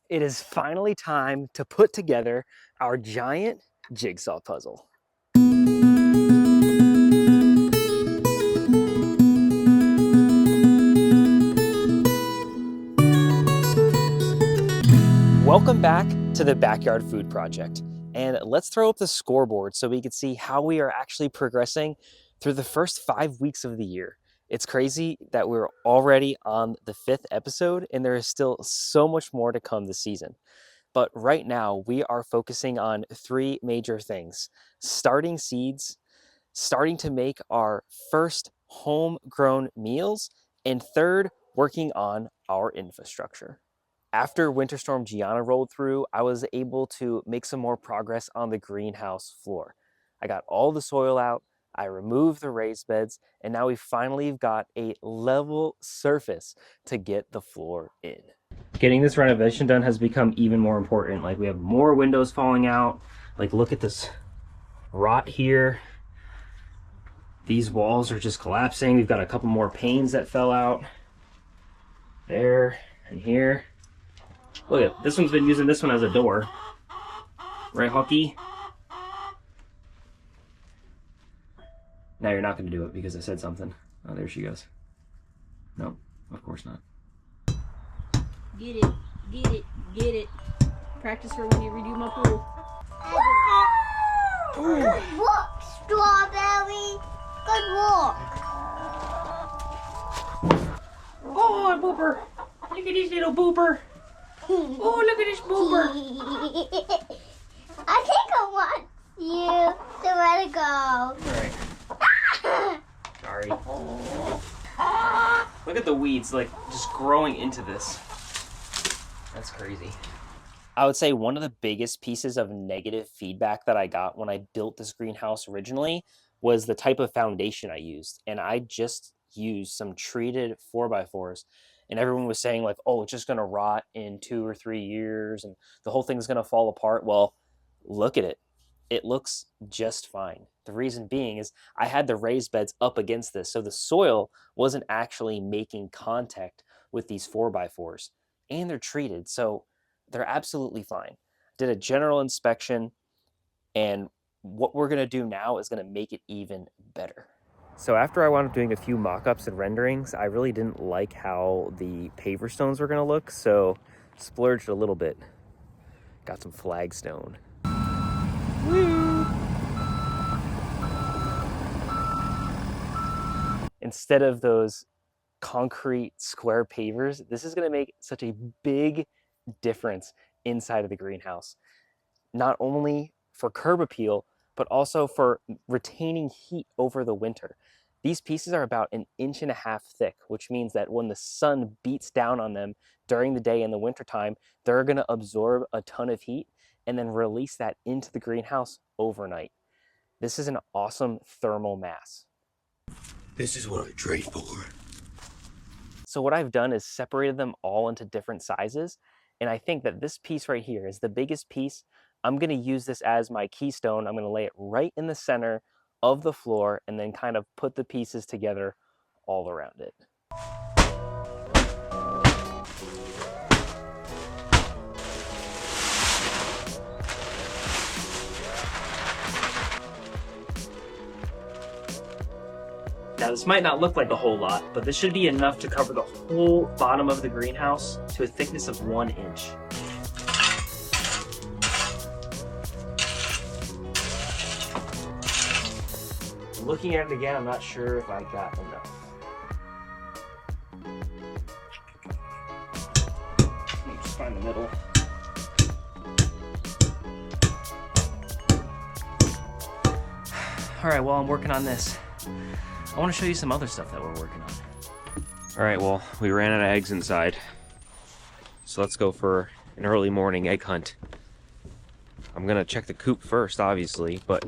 It is finally time to put together our giant jigsaw puzzle. Welcome back to the Backyard Food Project. And let's throw up the scoreboard so we can see how we are actually progressing through the first 5 weeks of the year. It's crazy that we're already on the 5th episode and there is still so much more to come this season. But right now, we are focusing on 3 major things: starting seeds, starting to make our first homegrown meals, and third, working on our infrastructure. After Winter Storm Gianna rolled through, I was able to make some more progress on the greenhouse floor. I got all the soil out, I removed the raised beds, and now we finally got a level surface to get the floor in. Getting this renovation done has become even more important. Like, we have more windows falling out. Like, look at this rot here. These walls are just collapsing. We've got a couple more panes that fell out there and here. Look at this one's been using this one as a door. Right, Hockey? Now you're not going to do it because I said something. Oh, there she goes. No, of course not. Get it, get it, get it. Practice for when you redo my pool. Good walk, Strawberry. Good walk. Oh, booper. Look at this little booper. Oh, look at this booper. I think I want you to let it go. All right. Sorry. Look at the weeds, like, just growing into this. That's crazy. I would say one of the biggest pieces of negative feedback that I got when I built this greenhouse originally was the type of foundation I used. And I just used some treated 4x4s. And everyone was saying, like, oh, it's just going to rot in 2 or 3 years and the whole thing's going to fall apart. Well, look at it. It looks just fine. The reason being is I had the raised beds up against this, so the soil wasn't actually making contact with these 4x4s. And they're treated, so they're absolutely fine. Did a general inspection, and what we're going to do now is going to make it even better. So after I wound up doing a few mock-ups and renderings, I really didn't like how the paver stones were going to look, so splurged a little bit. Got some flagstone. Woo! Instead of those concrete square pavers, this is going to make such a big difference inside of the greenhouse. Not only for curb appeal, but also for retaining heat over the winter. These pieces are about 1.5 inches thick, which means that when the sun beats down on them during the day in the wintertime, they're going to absorb a ton of heat and then release that into the greenhouse overnight. This is an awesome thermal mass. This is what I trade for. So what I've done is separated them all into different sizes. And I think that this piece right here is the biggest piece. I'm going to use this as my keystone. I'm going to lay it right in the center of the floor and then kind of put the pieces together all around it. Now, this might not look like a whole lot, but this should be enough to cover the whole bottom of the greenhouse to a thickness of 1 inch. Looking at it again, I'm not sure if I got enough. Let me just find the middle. All right, while I'm working on this, I want to show you some other stuff that we're working on. All right, well, we ran out of eggs inside. So let's go for an early morning egg hunt. I'm gonna check the coop first, obviously, but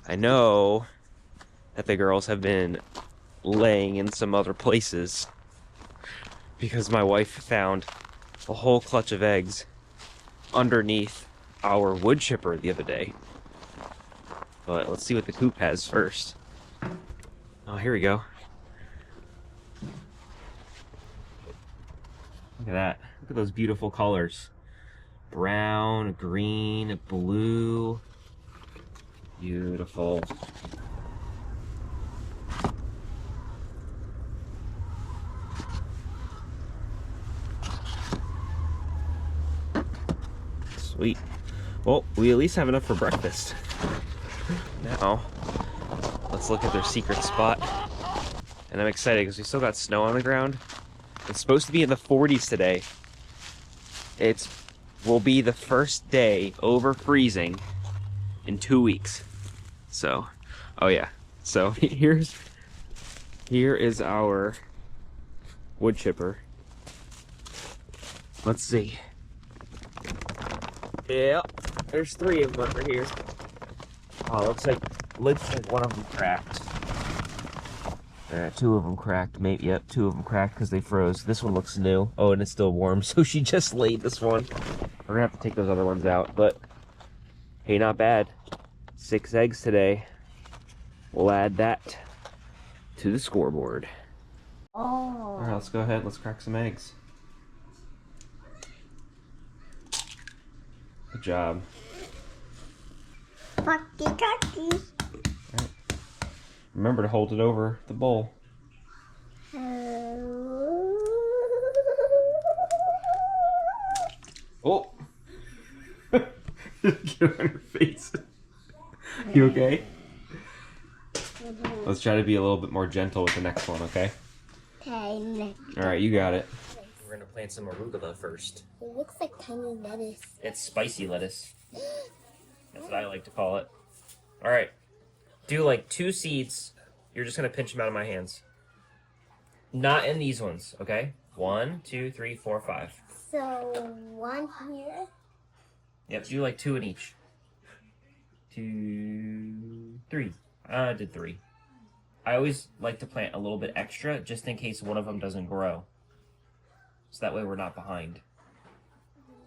I know that the girls have been laying in some other places because my wife found a whole clutch of eggs underneath our wood chipper the other day. But let's see what the coop has first. Oh, here we go. Look at that. Look at those beautiful colors. Brown, green, blue. Beautiful. Sweet. Well, we at least have enough for breakfast. Now, let's look at their secret spot. And I'm excited because we still got snow on the ground. It's supposed to be in the 40s today. It will be the first day over freezing in 2 weeks. So, oh yeah. So here is our wood chipper. Let's see. Yeah, there's 3 of them under here. Oh, looks like one of them cracked. 2 of them cracked. Maybe, yep, 2 of them cracked because they froze. This one looks new. Oh, and it's still warm, so she just laid this one. We're gonna have to take those other ones out, but hey, not bad. 6 eggs today. We'll add that to the scoreboard. Oh. All right, let's go ahead. Let's crack some eggs. Good job. Cocky, cocky. Remember to hold it over the bowl. Oh! Get on her face. You okay? Let's try to be a little bit more gentle with the next one, okay? Okay. Alright, you got it. We're gonna plant some arugula first. It looks like tiny lettuce. It's spicy lettuce. That's what I like to call it. Alright. Do like 2 seeds. You're just gonna pinch them out of my hands. Not in these ones, okay? 1, 2, 3, 4, 5. So, 1 here. Yep, do like 2 in each. 2, 3. I did 3. I always like to plant a little bit extra just in case one of them doesn't grow. So that way we're not behind.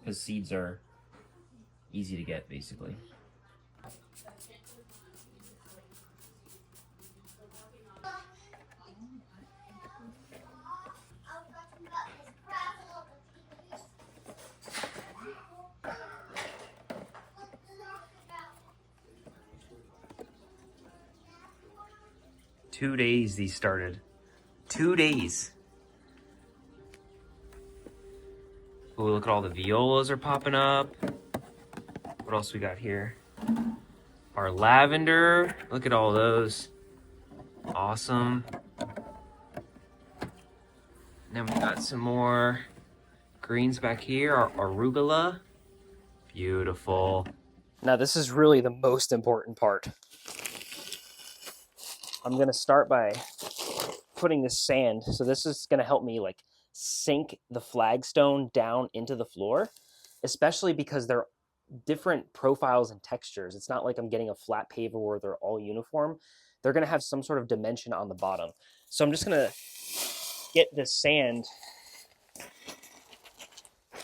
Because seeds are easy to get, basically. Two days these started. 2 days. Oh, look at all the violas are popping up. What else we got here? Our lavender. Look at all those. Awesome. And then we got some more greens back here. Our arugula. Beautiful. Now this is really the most important part. I'm gonna start by putting this sand. So this is gonna help me like sink the flagstone down into the floor, especially because they're different profiles and textures. It's not like I'm getting a flat paver where they're all uniform. They're gonna have some sort of dimension on the bottom. So I'm just gonna get this sand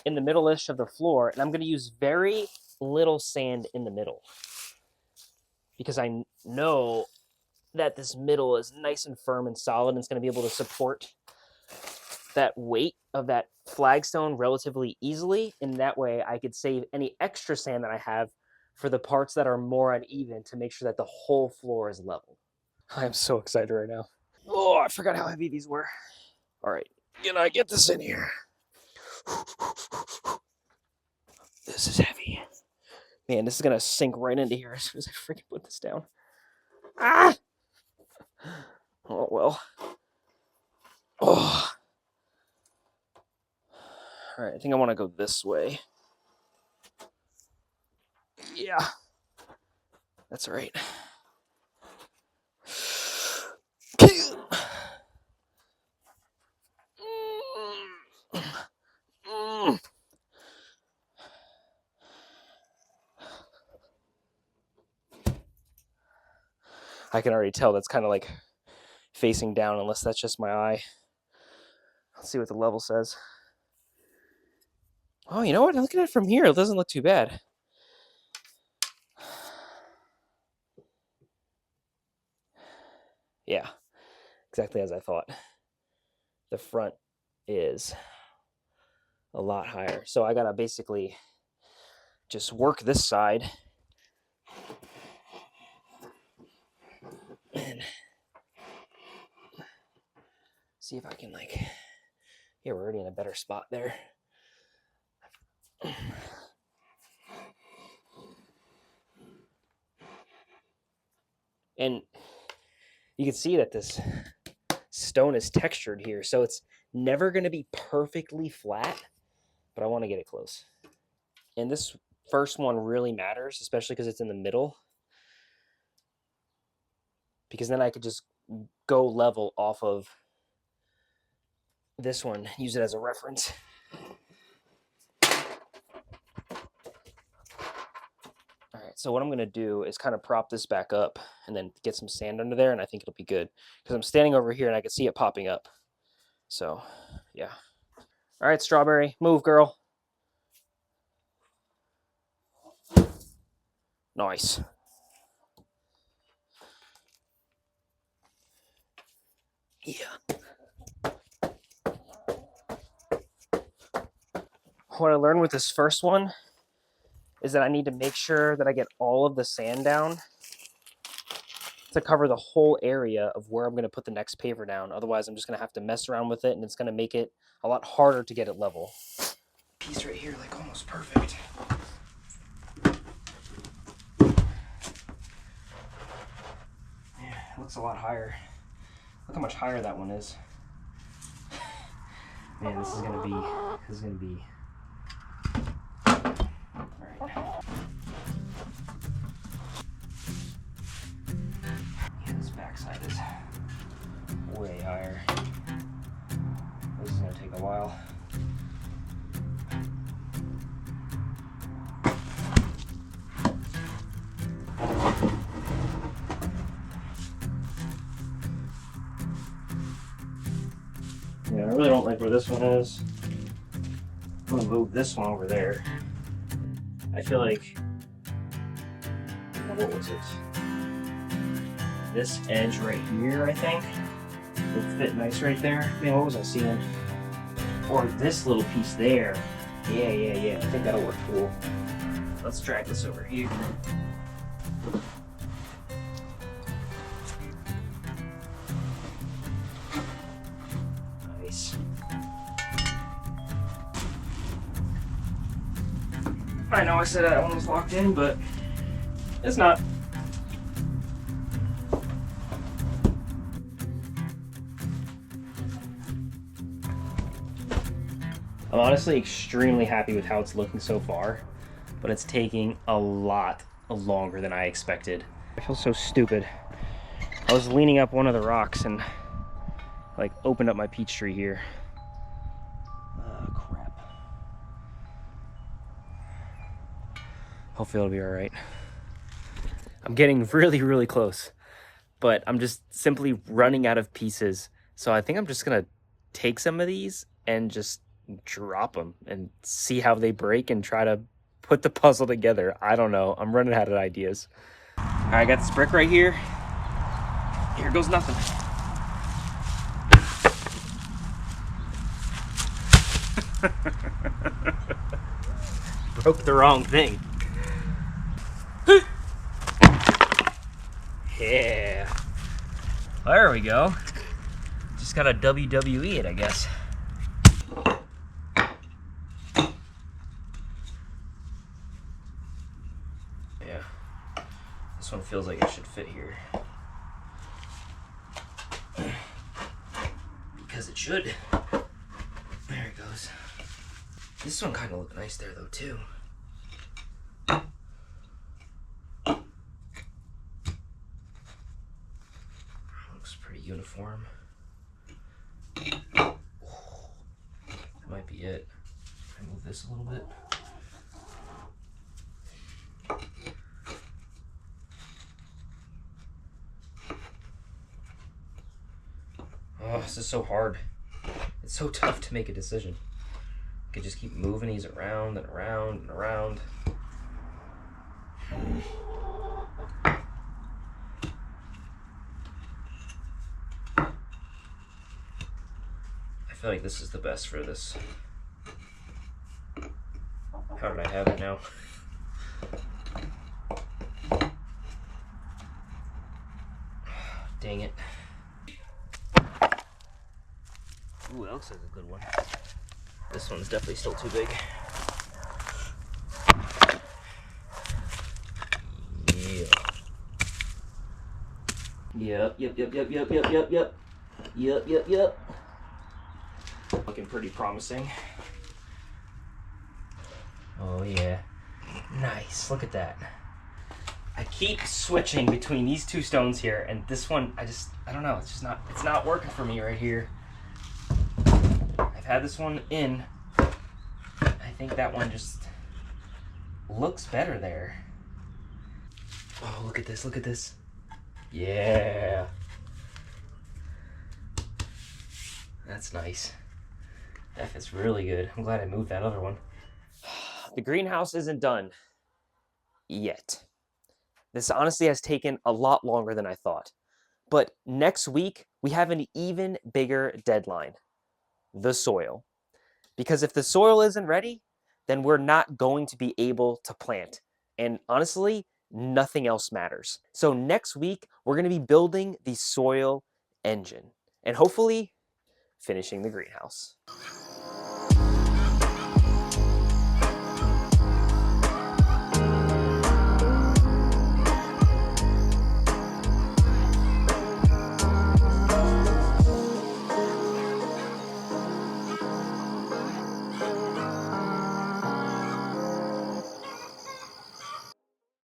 in the middle-ish of the floor, and I'm gonna use very little sand in the middle because I know that this middle is nice and firm and solid, and it's going to be able to support that weight of that flagstone relatively easily. And that way I could save any extra sand that I have for the parts that are more uneven to make sure that the whole floor is level. I'm so excited right now. Oh, I forgot how heavy these were. All right, can I get this in here? This is heavy. Man, this is going to sink right into here as soon as I freaking put this down. Ah! Oh, well. Oh. All right, I think I want to go this way. Yeah. That's right. I can already tell that's kind of like facing down, unless that's just my eye. Let's see what the level says. Oh, you know what? Looking at it from here, it doesn't look too bad. Yeah, exactly as I thought. The front is a lot higher. So I gotta basically just work this side and see if I can like, yeah, we're already in a better spot there. And you can see that this stone is textured here, so it's never going to be perfectly flat, but I want to get it close. And this first one really matters, especially because it's in the middle, because then I could just go level off of this one, use it as a reference. All right, so what I'm going to do is kind of prop this back up and then get some sand under there, and I think it'll be good because I'm standing over here and I can see it popping up. So, yeah. All right, Strawberry, move, girl. Nice. Yeah. What I learned with this first one is that I need to make sure that I get all of the sand down to cover the whole area of where I'm going to put the next paver down. Otherwise, I'm just going to have to mess around with it, and it's going to make it a lot harder to get it level. Piece right here, like almost perfect. Yeah, it looks a lot higher. Look how much higher that one is. Man, this is going to be, all right. Yeah, this backside is way higher. This is going to take a while. Yeah, I really don't like where this one is. I'm gonna move this one over there. I feel like, what was it? This edge right here, I think, would fit nice right there. Man, what was I seeing? Or this little piece there. Yeah. I think that'll work cool. Let's drag this over here. Nice. I know I said that one was locked in, but it's not. I'm honestly extremely happy with how it's looking so far, but it's taking a lot longer than I expected. I feel so stupid. I was leaning up one of the rocks and like opened up my peach tree here. Oh, crap. Hopefully it'll be all right. I'm getting really close, but I'm just simply running out of pieces. So I think I'm just gonna take some of these and just drop them and see how they break and try to put the puzzle together. I don't know. I'm running out of ideas. All right, I got this brick right here. Here goes nothing. Broke the wrong thing. Yeah. There we go. Just gotta WWE it, I guess. Yeah. This one feels like it should fit here. Because it should. There it goes. This one kind of looked nice there though too. Looks pretty uniform. That might be it. Can I move this a little bit? Oh, this is so hard. It's so tough to make a decision. I could just keep moving these around and around and around. I feel like this is the best for this. How did I have it now? Dang it. Ooh, that looks like a good one. This one's definitely still too big. Yeah. Yep. Looking pretty promising. Oh yeah. Nice, look at that. I keep switching between these two stones here, and this one, I don't know, it's not working for me right here. I've had this one in. I think that one just looks better there. Oh, look at this. Yeah. That's nice. That fits really good. I'm glad I moved that other one. The greenhouse isn't done yet. This honestly has taken a lot longer than I thought. But next week, we have an even bigger deadline, the soil. Because if the soil isn't ready, then we're not going to be able to plant. And honestly, nothing else matters. So next week, we're going to be building the soil engine and hopefully finishing the greenhouse.